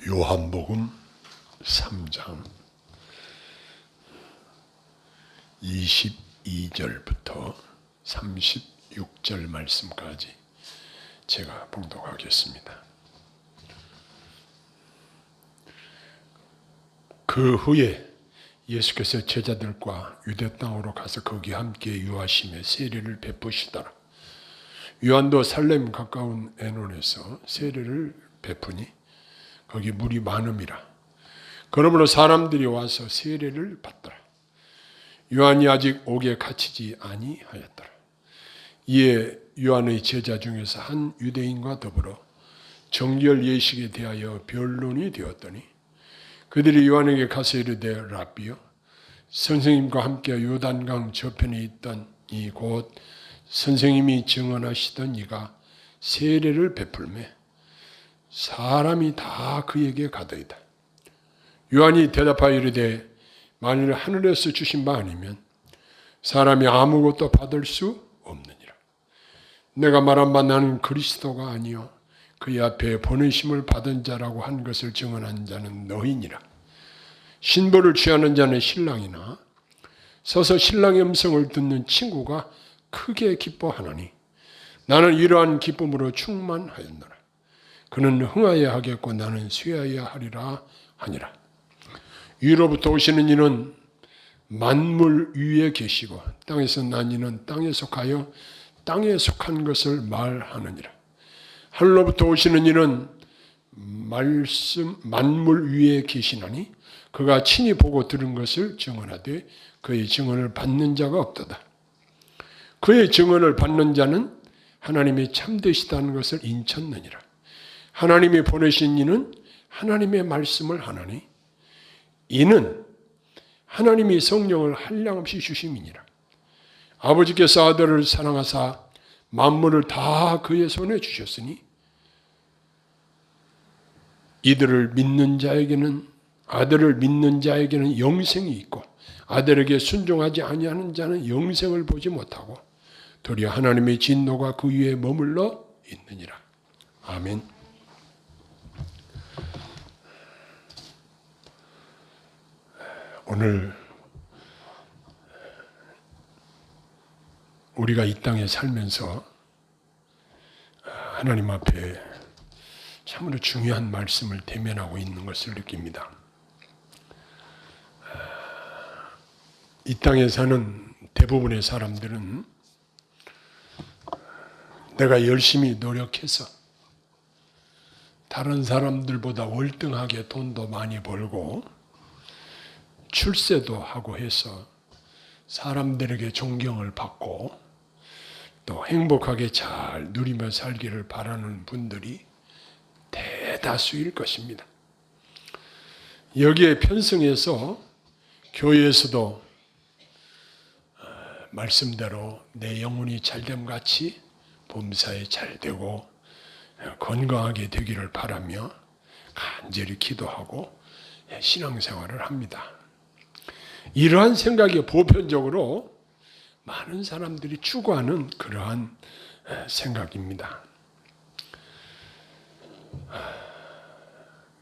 요한복음 3장 22절부터 36절 말씀까지 제가 봉독하겠습니다. 그 후에 예수께서 제자들과 유대 땅으로 가서 거기 함께 유하시며 세례를 베푸시더라. 요한도 살렘 가까운 에논에서 세례를 베푸니 거기 물이 많음이라. 그러므로 사람들이 와서 세례를 받더라. 요한이 아직 옥에 갇히지 아니하였더라. 이에 요한의 제자 중에서 한 유대인과 더불어 정결 예식에 대하여 변론이 되었더니 그들이 요한에게 가서 이르되 랍비여, 선생님과 함께 요단강 저편에 있던 이 곧 선생님이 증언하시던 이가 세례를 베풀매 사람이 다 그에게 가더이다. 요한이 대답하여 이르되 만일 하늘에서 주신 바 아니면 사람이 아무것도 받을 수 없느니라. 내가 말한 바 나는 그리스도가 아니요 그의 앞에 보내심을 받은 자라고 한 것을 증언한 자는 너희니라. 신부를 취하는 자는 신랑이나 서서 신랑의 음성을 듣는 친구가 크게 기뻐하노니 나는 이러한 기쁨으로 충만하였노라. 그는 흥하여야 하겠고 나는 쇠하여야 하리라 하니라. 위로부터 오시는 이는 만물 위에 계시고 땅에서 난 이는 땅에 속하여 땅에 속한 것을 말하느니라. 하늘로부터 오시는 이는 만물 위에 계시나니 그가 친히 보고 들은 것을 증언하되 그의 증언을 받는 자가 없도다. 그의 증언을 받는 자는 하나님이 참되시다는 것을 인쳤느니라. 하나님이 보내신 이는 하나님의 말씀을 하나니 이는 하나님이 성령을 한량없이 주심이니라. 아버지께서 아들을 사랑하사 만물을 다 그의 손에 주셨으니 이들을 믿는 자에게는 아들을 믿는 자에게는 영생이 있고 아들에게 순종하지 아니하는 자는 영생을 보지 못하고 도리어 하나님의 진노가 그 위에 머물러 있느니라. 아멘. 오늘 우리가 이 땅에 살면서 하나님 앞에 참으로 중요한 말씀을 대면하고 있는 것을 느낍니다. 이 땅에 사는 대부분의 사람들은 내가 열심히 노력해서 다른 사람들보다 월등하게 돈도 많이 벌고 출세도 하고 해서 사람들에게 존경을 받고 또 행복하게 잘 누리며 살기를 바라는 분들이 대다수일 것입니다. 여기에 편승해서 교회에서도 말씀대로 내 영혼이 잘됨 같이 범사에 잘되고 건강하게 되기를 바라며 간절히 기도하고 신앙생활을 합니다. 이러한 생각이 보편적으로 많은 사람들이 추구하는 그러한 생각입니다.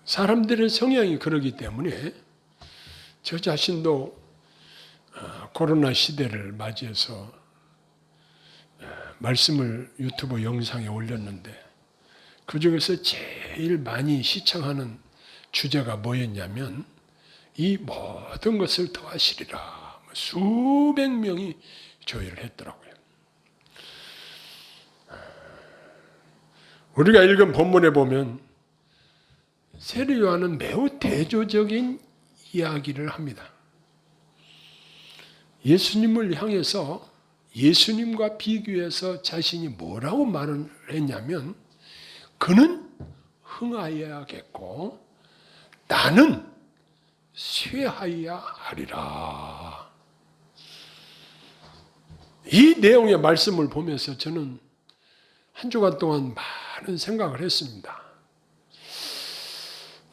사람들의 성향이 그러기 때문에 저 자신도 코로나 시대를 맞이해서 말씀을 유튜브 영상에 올렸는데 그중에서 제일 많이 시청하는 주제가 뭐였냐면 이 모든 것을 더하시리라. 수백 명이 조회를 했더라고요. 우리가 읽은 본문에 보면 세례 요한은 매우 대조적인 이야기를 합니다. 예수님을 향해서 예수님과 비교해서 자신이 뭐라고 말을 했냐면 그는 흥하여야겠고 나는 쇠하여야 하리라. 이 내용의 말씀을 보면서 저는 한 주간 동안 많은 생각을 했습니다.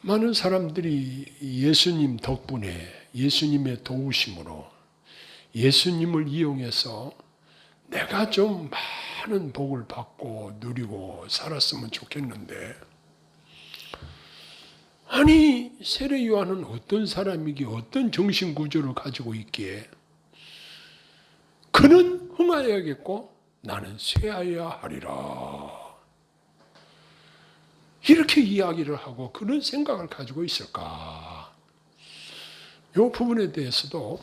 많은 사람들이 예수님 덕분에 예수님의 도우심으로 예수님을 이용해서 내가 좀 많은 복을 받고 누리고 살았으면 좋겠는데 아니 세례 요한은 어떤 사람이기에 어떤 정신 구조를 가지고 있기에 그는 흥하여야겠고 나는 쇠하여야 하리라. 이렇게 이야기를 하고 그런 생각을 가지고 있을까? 이 부분에 대해서도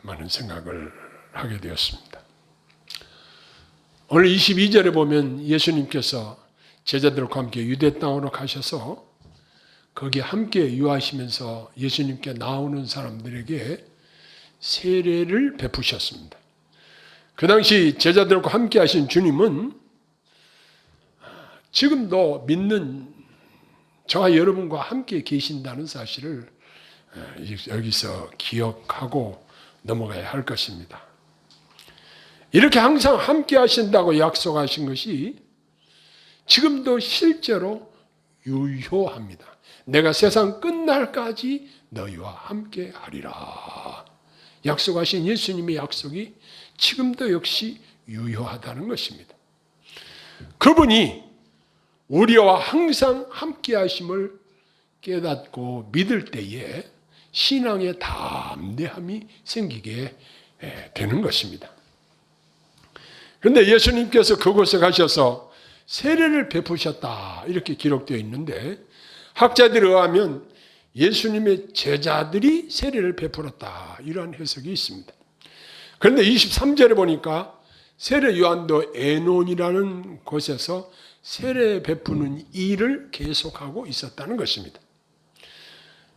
많은 생각을 하게 되었습니다. 오늘 22절에 보면 예수님께서 제자들과 함께 유대 땅으로 가셔서 거기에 함께 유하시면서 예수님께 나오는 사람들에게 세례를 베푸셨습니다. 그 당시 제자들과 함께 하신 주님은 지금도 믿는 저와 여러분과 함께 계신다는 사실을 여기서 기억하고 넘어가야 할 것입니다. 이렇게 항상 함께 하신다고 약속하신 것이 지금도 실제로 유효합니다. 내가 세상 끝날까지 너희와 함께 하리라. 약속하신 예수님의 약속이 지금도 역시 유효하다는 것입니다. 그분이 우리와 항상 함께 하심을 깨닫고 믿을 때에 신앙의 담대함이 생기게 되는 것입니다. 그런데 예수님께서 그곳에 가셔서 세례를 베푸셨다 이렇게 기록되어 있는데 학자들에 의하면 예수님의 제자들이 세례를 베풀었다 이러한 해석이 있습니다. 그런데 23절에 보니까 세례 요한도 에논이라는 곳에서 세례 베푸는 일을 계속하고 있었다는 것입니다.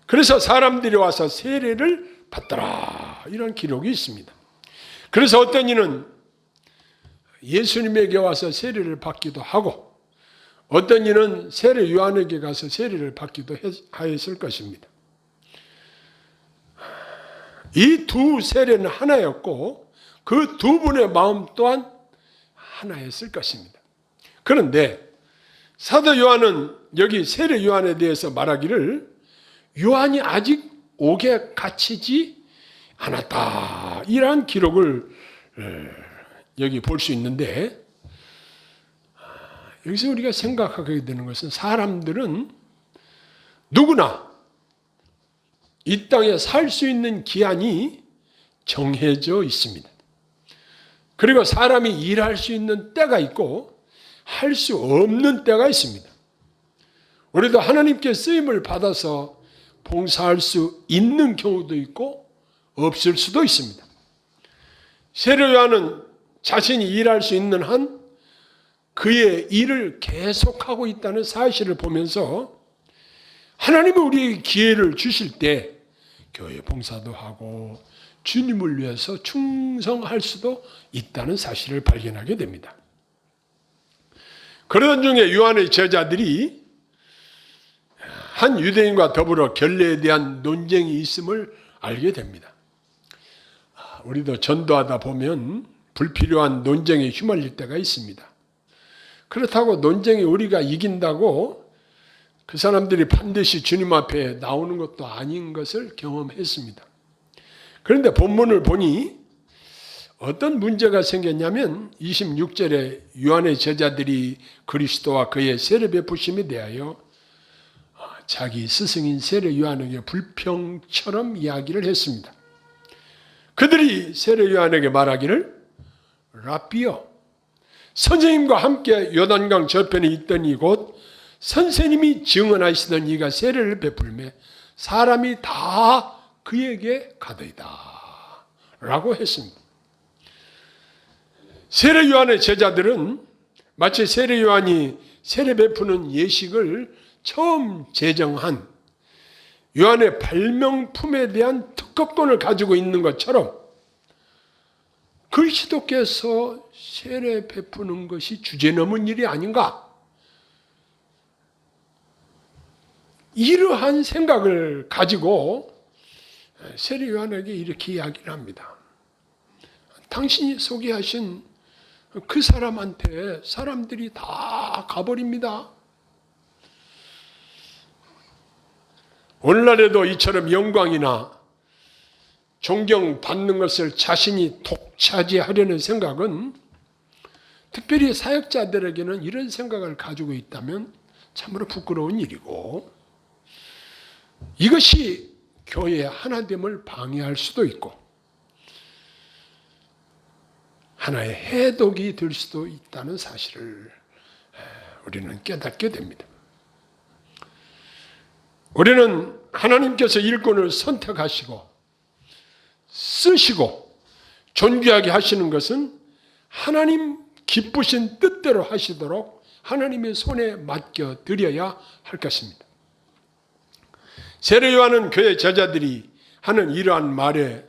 그래서 사람들이 와서 세례를 받더라 이런 기록이 있습니다. 그래서 어떤 이는 예수님에게 와서 세례를 받기도 하고 어떤 이는 세례 요한에게 가서 세례를 받기도 하였을 것입니다. 이 두 세례는 하나였고 그 두 분의 마음 또한 하나였을 것입니다. 그런데 사도 요한은 여기 세례 요한에 대해서 말하기를 요한이 아직 옥에 갇히지 않았다 이러한 기록을 여기 볼 수 있는데 여기서 우리가 생각하게 되는 것은 사람들은 누구나 이 땅에 살 수 있는 기한이 정해져 있습니다. 그리고 사람이 일할 수 있는 때가 있고 할 수 없는 때가 있습니다. 우리도 하나님께 쓰임을 받아서 봉사할 수 있는 경우도 있고 없을 수도 있습니다. 세례 요한은 자신이 일할 수 있는 한 그의 일을 계속하고 있다는 사실을 보면서 하나님이 우리에게 기회를 주실 때 교회 봉사도 하고 주님을 위해서 충성할 수도 있다는 사실을 발견하게 됩니다. 그러던 중에 요한의 제자들이 한 유대인과 더불어 결례에 대한 논쟁이 있음을 알게 됩니다. 우리도 전도하다 보면 불필요한 논쟁에 휘말릴 때가 있습니다. 그렇다고 논쟁이 우리가 이긴다고 그 사람들이 반드시 주님 앞에 나오는 것도 아닌 것을 경험했습니다. 그런데 본문을 보니 어떤 문제가 생겼냐면 26절에 요한의 제자들이 그리스도와 그의 세례 베푸심에 대하여 자기 스승인 세례 요한에게 불평처럼 이야기를 했습니다. 그들이 세례 요한에게 말하기를 라비여 선생님과 함께 요단강 저편에 있더니 곧 선생님이 증언하시던 이가 세례를 베풀매 사람이 다 그에게 가더이다 라고 했습니다. 세례 요한의 제자들은 마치 세례 요한이 세례 베푸는 예식을 처음 제정한 요한의 발명품에 대한 특허권을 가지고 있는 것처럼 그리스도께서 세례 베푸는 것이 주제넘은 일이 아닌가? 이러한 생각을 가지고 세례 요한에게 이렇게 이야기를 합니다. 당신이 소개하신 그 사람한테 사람들이 다 가버립니다. 오늘날에도 이처럼 영광이나 존경받는 것을 자신이 독차지하려는 생각은 특별히 사역자들에게는 이런 생각을 가지고 있다면 참으로 부끄러운 일이고 이것이 교회의 하나됨을 방해할 수도 있고 하나의 해독이 될 수도 있다는 사실을 우리는 깨닫게 됩니다. 우리는 하나님께서 일꾼을 선택하시고 쓰시고 존귀하게 하시는 것은 하나님 기쁘신 뜻대로 하시도록 하나님의 손에 맡겨 드려야 할 것입니다. 세례 요한은 그의 제자들이 하는 이러한 말에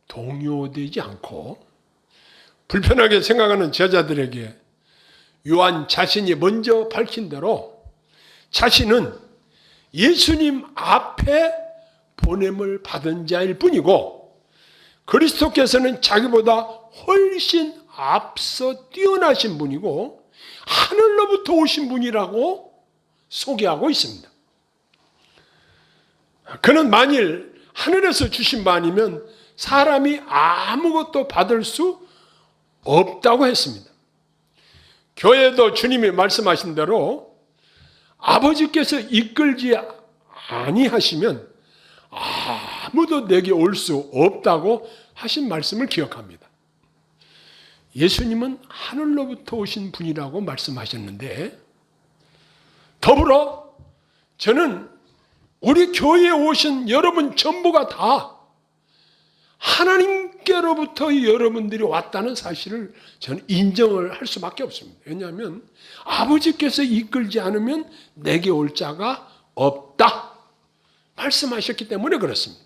동요되지 않고 불편하게 생각하는 제자들에게 요한 자신이 먼저 밝힌 대로 자신은 예수님 앞에 보냄을 받은 자일 뿐이고 그리스도께서는 자기보다 훨씬 앞서 뛰어나신 분이고 하늘로부터 오신 분이라고 소개하고 있습니다. 그는 만일 하늘에서 주신 바 아니면 사람이 아무것도 받을 수 없다고 했습니다. 교회도 주님이 말씀하신 대로 아버지께서 이끌지 아니하시면 아무도 내게 올 수 없다고 하신 말씀을 기억합니다. 예수님은 하늘로부터 오신 분이라고 말씀하셨는데 더불어 저는 우리 교회에 오신 여러분 전부가 다 하나님께로부터 여러분들이 왔다는 사실을 저는 인정을 할 수밖에 없습니다. 왜냐하면 아버지께서 이끌지 않으면 내게 올 자가 없다 말씀하셨기 때문에 그렇습니다.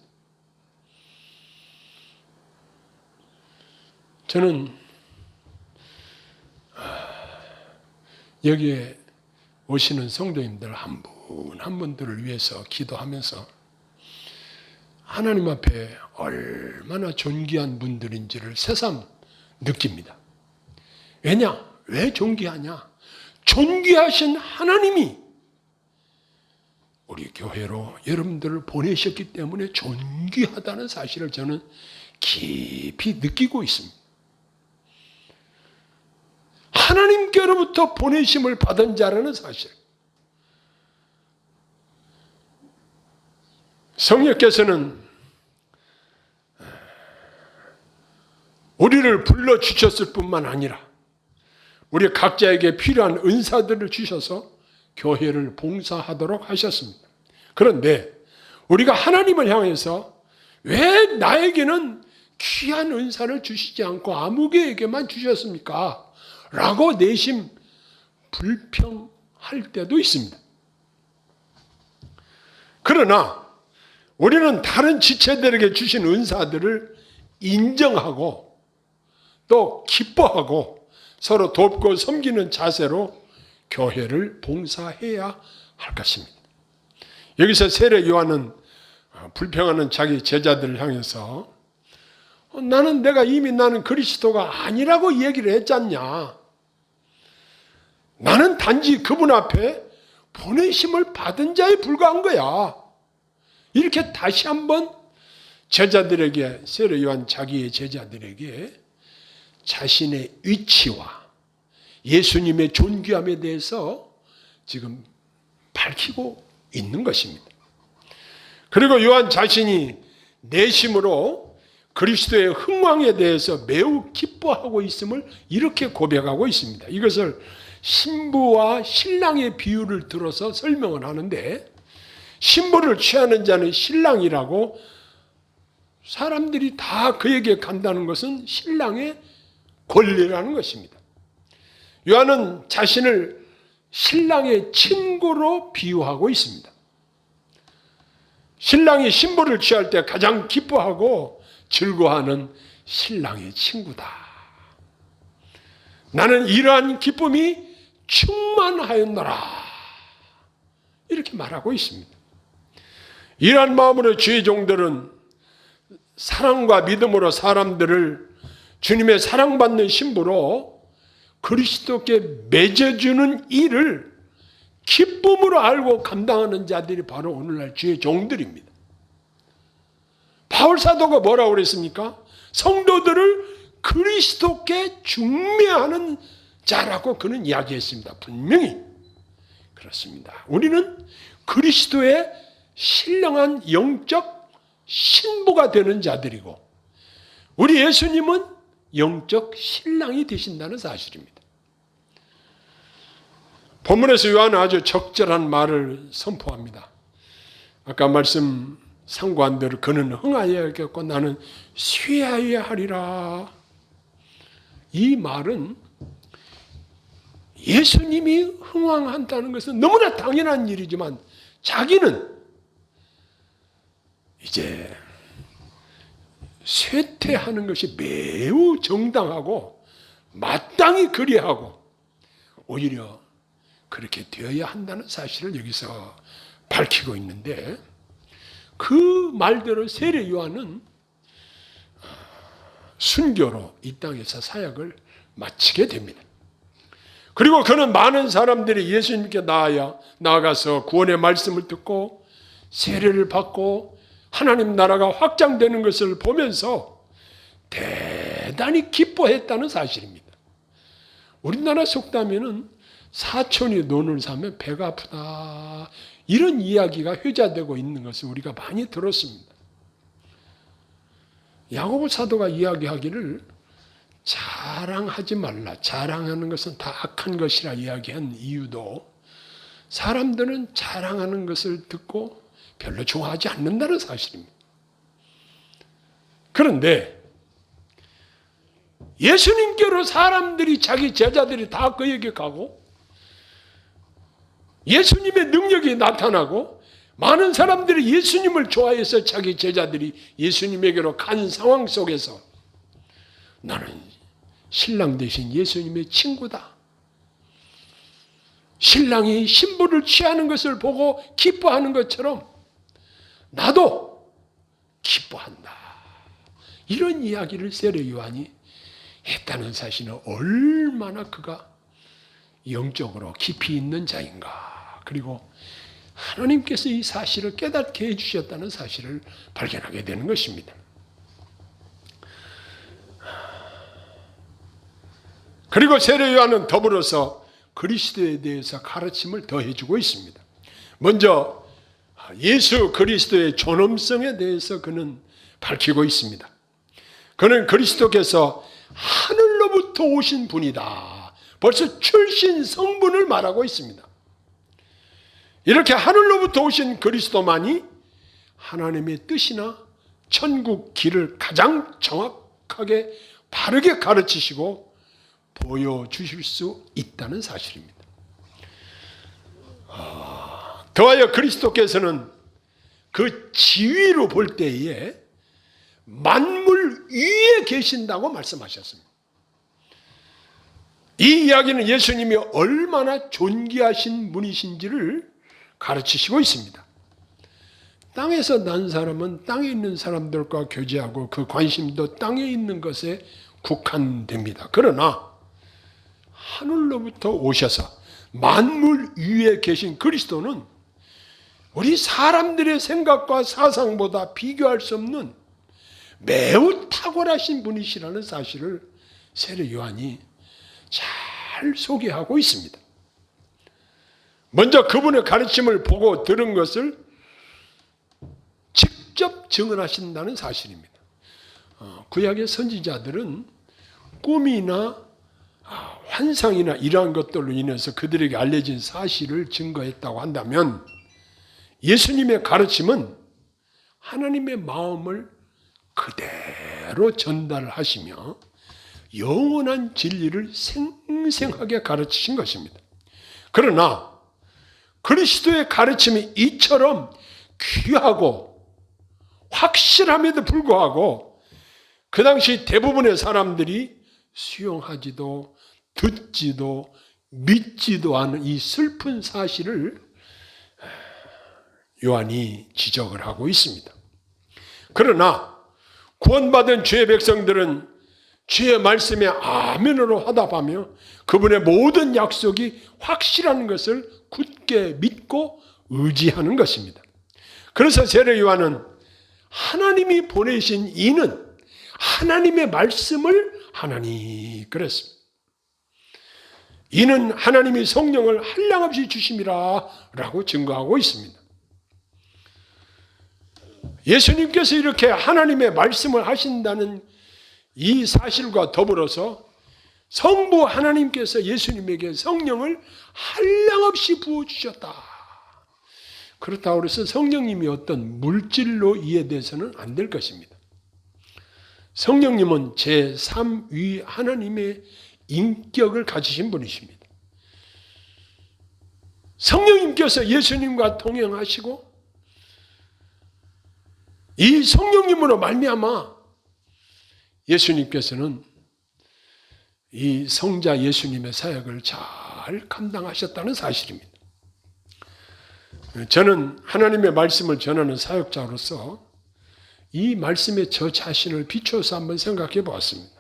저는 여기에 오시는 성도님들 한 분 한 분들을 위해서 기도하면서 하나님 앞에 얼마나 존귀한 분들인지를 새삼 느낍니다. 왜냐? 왜 존귀하냐? 존귀하신 하나님이 우리 교회로 여러분들을 보내셨기 때문에 존귀하다는 사실을 저는 깊이 느끼고 있습니다. 하나님께로부터 보내심을 받은 자라는 사실. 성령께서는 우리를 불러주셨을 뿐만 아니라 우리 각자에게 필요한 은사들을 주셔서 교회를 봉사하도록 하셨습니다. 그런데 우리가 하나님을 향해서 왜 나에게는 귀한 은사를 주시지 않고 아무개에게만 주셨습니까? 라고 내심 불평할 때도 있습니다. 그러나 우리는 다른 지체들에게 주신 은사들을 인정하고 또 기뻐하고 서로 돕고 섬기는 자세로 교회를 봉사해야 할 것입니다. 여기서 세례 요한은 불평하는 자기 제자들을 향해서 나는 그리스도가 아니라고 얘기를 했잖냐. 나는 단지 그분 앞에 보내심을 받은 자에 불과한 거야. 이렇게 다시 한번 제자들에게, 세례 요한 자기의 제자들에게 자신의 위치와 예수님의 존귀함에 대해서 지금 밝히고 있는 것입니다. 그리고 요한 자신이 내심으로 그리스도의 흥왕에 대해서 매우 기뻐하고 있음을 이렇게 고백하고 있습니다. 이것을 신부와 신랑의 비유를 들어서 설명을 하는데 신부를 취하는 자는 신랑이라고 사람들이 다 그에게 간다는 것은 신랑의 권리라는 것입니다. 요한은 자신을 신랑의 친구로 비유하고 있습니다. 신랑이 신부를 취할 때 가장 기뻐하고 즐거워하는 신랑의 친구다. 나는 이러한 기쁨이 충만하였노라. 이렇게 말하고 있습니다. 이러한 마음으로 주의 종들은 사랑과 믿음으로 사람들을 주님의 사랑받는 신부로 그리스도께 맺어주는 일을 기쁨으로 알고 감당하는 자들이 바로 오늘날 주의 종들입니다. 바울 사도가 뭐라고 그랬습니까? 성도들을 그리스도께 중매하는 자라고 그는 이야기했습니다. 분명히 그렇습니다. 우리는 그리스도의 신령한 영적 신부가 되는 자들이고, 우리 예수님은 영적 신랑이 되신다는 사실입니다. 본문에서 요한은 아주 적절한 말을 선포합니다. 아까 말씀 상고한 대로 그는 흥하여야겠고 나는 쇠하여야 하리라. 이 말은 예수님이 흥왕한다는 것은 너무나 당연한 일이지만 자기는 이제 쇠퇴하는 것이 매우 정당하고 마땅히 그리하고 오히려 그렇게 되어야 한다는 사실을 여기서 밝히고 있는데, 그 말대로 세례 요한은 순교로 이 땅에서 사역을 마치게 됩니다. 그리고 그는 많은 사람들이 예수님께 나아가서 구원의 말씀을 듣고 세례를 받고 하나님 나라가 확장되는 것을 보면서 대단히 기뻐했다는 사실입니다. 우리나라 속담에는 사촌이 논을 사면 배가 아프다, 이런 이야기가 회자되고 있는 것을 우리가 많이 들었습니다. 야고보 사도가 이야기하기를 자랑하지 말라, 자랑하는 것은 다 악한 것이라 이야기한 이유도 사람들은 자랑하는 것을 듣고 별로 좋아하지 않는다는 사실입니다. 그런데 예수님께로 사람들이, 자기 제자들이 다 그에게 가고 예수님의 능력이 나타나고 많은 사람들이 예수님을 좋아해서 자기 제자들이 예수님에게로 간 상황 속에서 나는 신랑 대신 예수님의 친구다, 신랑이 신부를 취하는 것을 보고 기뻐하는 것처럼 나도 기뻐한다, 이런 이야기를 세례 요한이 했다는 사실은 얼마나 그가 영적으로 깊이 있는 자인가, 그리고 하나님께서 이 사실을 깨닫게 해주셨다는 사실을 발견하게 되는 것입니다. 그리고 세례 요한은 더불어서 그리스도에 대해서 가르침을 더해주고 있습니다. 먼저 예수 그리스도의 존엄성에 대해서 그는 밝히고 있습니다. 그는 그리스도께서 하늘로부터 오신 분이다, 벌써 출신 성분을 말하고 있습니다. 이렇게 하늘로부터 오신 그리스도만이 하나님의 뜻이나 천국 길을 가장 정확하게 바르게 가르치시고 보여주실 수 있다는 사실입니다. 더하여 그리스도께서는 그 지위로 볼 때에 만물 위에 계신다고 말씀하셨습니다. 이 이야기는 예수님이 얼마나 존귀하신 분이신지를 가르치시고 있습니다. 땅에서 난 사람은 땅에 있는 사람들과 교제하고 그 관심도 땅에 있는 것에 국한됩니다. 그러나 하늘로부터 오셔서 만물 위에 계신 그리스도는 우리 사람들의 생각과 사상보다 비교할 수 없는 매우 탁월하신 분이시라는 사실을 세례 요한이 잘 소개하고 있습니다. 먼저 그분의 가르침을 보고 들은 것을 직접 증언하신다는 사실입니다. 구약의 선지자들은 꿈이나 환상이나 이러한 것들로 인해서 그들에게 알려진 사실을 증거했다고 한다면, 예수님의 가르침은 하나님의 마음을 그대로 전달하시며 영원한 진리를 생생하게 가르치신 것입니다. 그러나 그리스도의 가르침이 이처럼 귀하고 확실함에도 불구하고 그 당시 대부분의 사람들이 수용하지도 듣지도 믿지도 않은 이 슬픈 사실을 요한이 지적을 하고 있습니다. 그러나 구원받은 주의 백성들은 주의 말씀에 아멘으로 화답하며 그분의 모든 약속이 확실한 것을 굳게 믿고 의지하는 것입니다. 그래서 세례 요한은 하나님이 보내신 이는 하나님의 말씀을 하나니 그랬습니다. 이는 하나님이 성령을 한량없이 주심이라 라고 증거하고 있습니다. 예수님께서 이렇게 하나님의 말씀을 하신다는 이 사실과 더불어서 성부 하나님께서 예수님에게 성령을 한량없이 부어주셨다. 그렇다고 해서 성령님이 어떤 물질로 이해돼서는 안 될 것입니다. 성령님은 제3위 하나님의 인격을 가지신 분이십니다. 성령님께서 예수님과 동행하시고 이 성령님으로 말미암아 예수님께서는 이 성자 예수님의 사역을 잘 감당하셨다는 사실입니다. 저는 하나님의 말씀을 전하는 사역자로서 이 말씀에 저 자신을 비추어서 한번 생각해 보았습니다.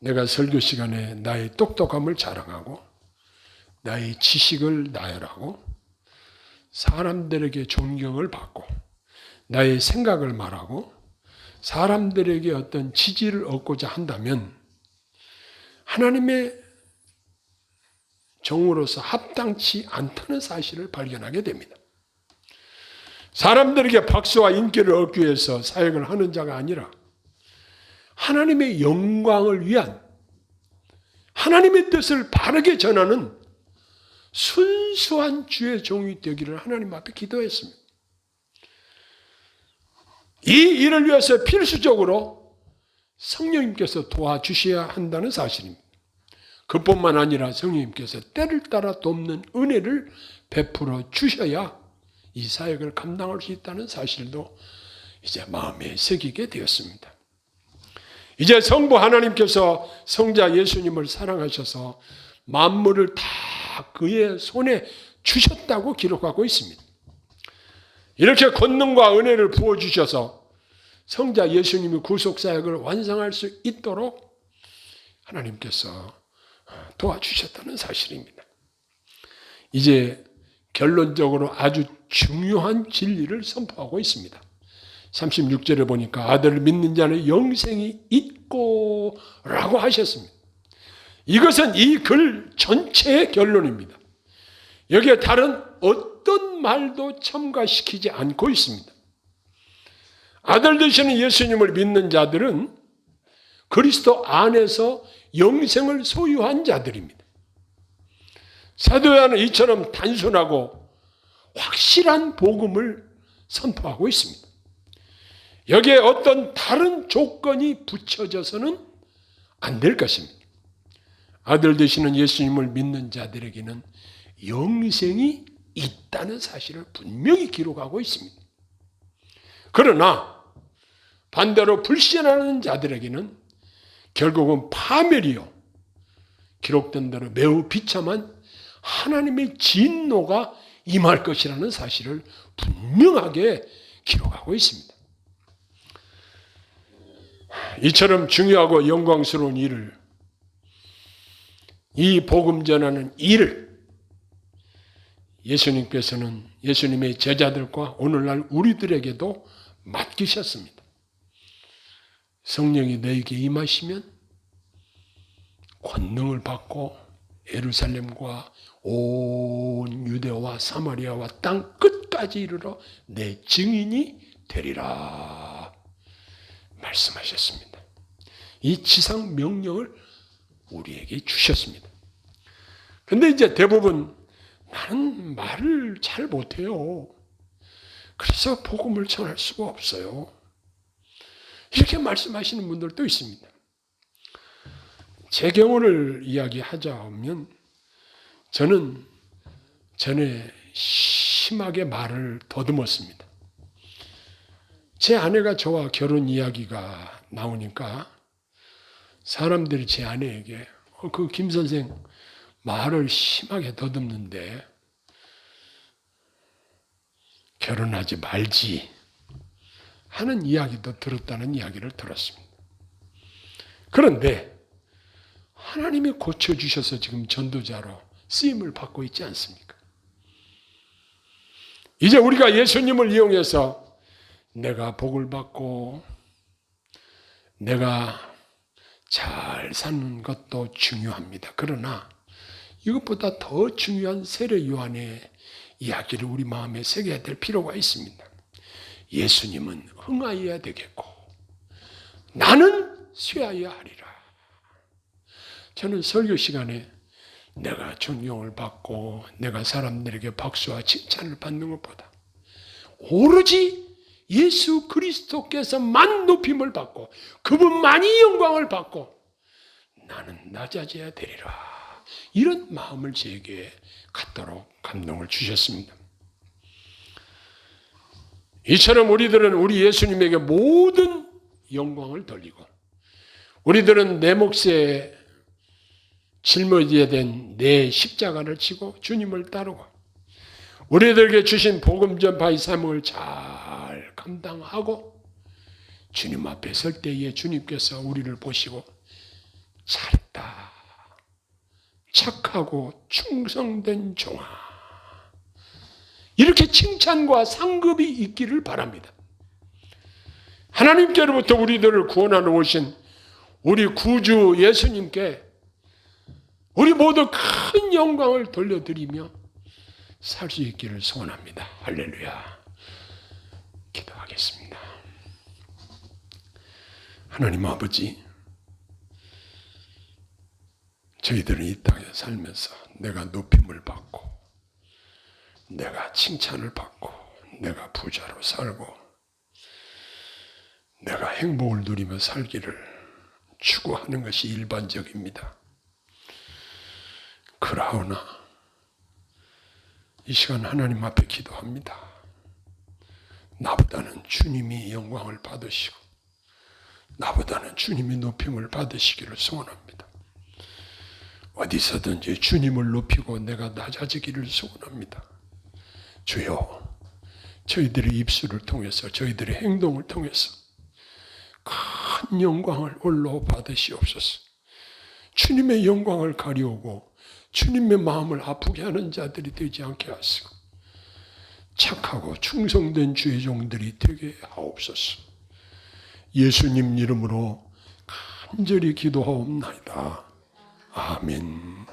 내가 설교 시간에 나의 똑똑함을 자랑하고 나의 지식을 나열하고 사람들에게 존경을 받고 나의 생각을 말하고 사람들에게 어떤 지지를 얻고자 한다면 하나님의 종으로서 합당치 않다는 사실을 발견하게 됩니다. 사람들에게 박수와 인기를 얻기 위해서 사역을 하는 자가 아니라 하나님의 영광을 위한 하나님의 뜻을 바르게 전하는 순수한 주의 종이 되기를 하나님 앞에 기도했습니다. 이 일을 위해서 필수적으로 성령님께서 도와주셔야 한다는 사실입니다. 그뿐만 아니라 성령님께서 때를 따라 돕는 은혜를 베풀어 주셔야 이 사역을 감당할 수 있다는 사실도 이제 마음에 새기게 되었습니다. 이제 성부 하나님께서 성자 예수님을 사랑하셔서 만물을 다 그의 손에 주셨다고 기록하고 있습니다. 이렇게 권능과 은혜를 부어주셔서 성자 예수님의 구속사역을 완성할 수 있도록 하나님께서 도와주셨다는 사실입니다. 이제 결론적으로 아주 중요한 진리를 선포하고 있습니다. 36절에 보니까 아들을 믿는 자는 영생이 있고 라고 하셨습니다. 이것은 이 글 전체의 결론입니다. 여기에 다른 어떤 말도 첨가시키지 않고 있습니다. 아들 되시는 예수님을 믿는 자들은 그리스도 안에서 영생을 소유한 자들입니다. 사도 요한은 이처럼 단순하고 확실한 복음을 선포하고 있습니다. 여기에 어떤 다른 조건이 붙여져서는 안 될 것입니다. 아들 되시는 예수님을 믿는 자들에게는 영생이 있다는 사실을 분명히 기록하고 있습니다. 그러나 반대로 불신하는 자들에게는 결국은 파멸이요, 기록된 대로 매우 비참한 하나님의 진노가 임할 것이라는 사실을 분명하게 기록하고 있습니다. 이처럼 중요하고 영광스러운 일을, 이 복음 전하는 일을 예수님께서는 예수님의 제자들과 오늘날 우리들에게도 맡기셨습니다. 성령이 너에게 임하시면 권능을 받고 예루살렘과 온 유대와 사마리아와 땅 끝까지 이르러 내 증인이 되리라 말씀하셨습니다. 이 지상 명령을 우리에게 주셨습니다. 근데 이제 대부분 나는 말을 잘 못해요. 그래서 복음을 전할 수가 없어요. 이렇게 말씀하시는 분들도 있습니다. 제 경우를 이야기하자면 저는 전에 심하게 말을 더듬었습니다. 제 아내가 저와 결혼 이야기가 나오니까 사람들이 제 아내에게 그 김 선생 말을 심하게 더듬는데 결혼하지 말지 하는 이야기도 들었다는 이야기를 들었습니다. 그런데 하나님이 고쳐주셔서 지금 전도자로 쓰임을 받고 있지 않습니까? 이제 우리가 예수님을 이용해서 내가 복을 받고 내가 잘 사는 것도 중요합니다. 그러나 이것보다 더 중요한 세례 요한의 이야기를 우리 마음에 새겨야 될 필요가 있습니다. 예수님은 흥하여야 되겠고 나는 쇠하여야 하리라. 저는 설교 시간에 내가 존경을 받고 내가 사람들에게 박수와 칭찬을 받는 것보다 오로지 예수 그리스도께서만 높임을 받고 그분만이 영광을 받고 나는 낮아져야 되리라. 이런 마음을 제게 갖도록 감동을 주셨습니다. 이처럼 우리들은 우리 예수님에게 모든 영광을 돌리고 우리들은 내 몫에 짊어져야 된 내 십자가를 지고 주님을 따르고 우리들에게 주신 복음 전파의 사명을 잘 감당하고 주님 앞에 설 때에 주님께서 우리를 보시고 잘했다, 착하고 충성된 종아, 이렇게 칭찬과 상급이 있기를 바랍니다. 하나님께로부터 우리들을 구원하러 오신 우리 구주 예수님께 우리 모두 큰 영광을 돌려드리며 살 수 있기를 소원합니다. 할렐루야. 기도하겠습니다. 하나님 아버지, 저희들은 이 땅에 살면서 내가 높임을 받고 내가 칭찬을 받고 내가 부자로 살고 내가 행복을 누리며 살기를 추구하는 것이 일반적입니다. 그러나 이 시간 하나님 앞에 기도합니다. 나보다는 주님이 영광을 받으시고 나보다는 주님이 높임을 받으시기를 소원합니다. 어디서든지 주님을 높이고 내가 낮아지기를 소원합니다. 주여, 저희들의 입술을 통해서 저희들의 행동을 통해서 큰 영광을 홀로 받으시옵소서. 주님의 영광을 가려오고 주님의 마음을 아프게 하는 자들이 되지 않게 하시고 착하고 충성된 주의 종들이 되게 하옵소서. 예수님 이름으로 간절히 기도하옵나이다. 아멘.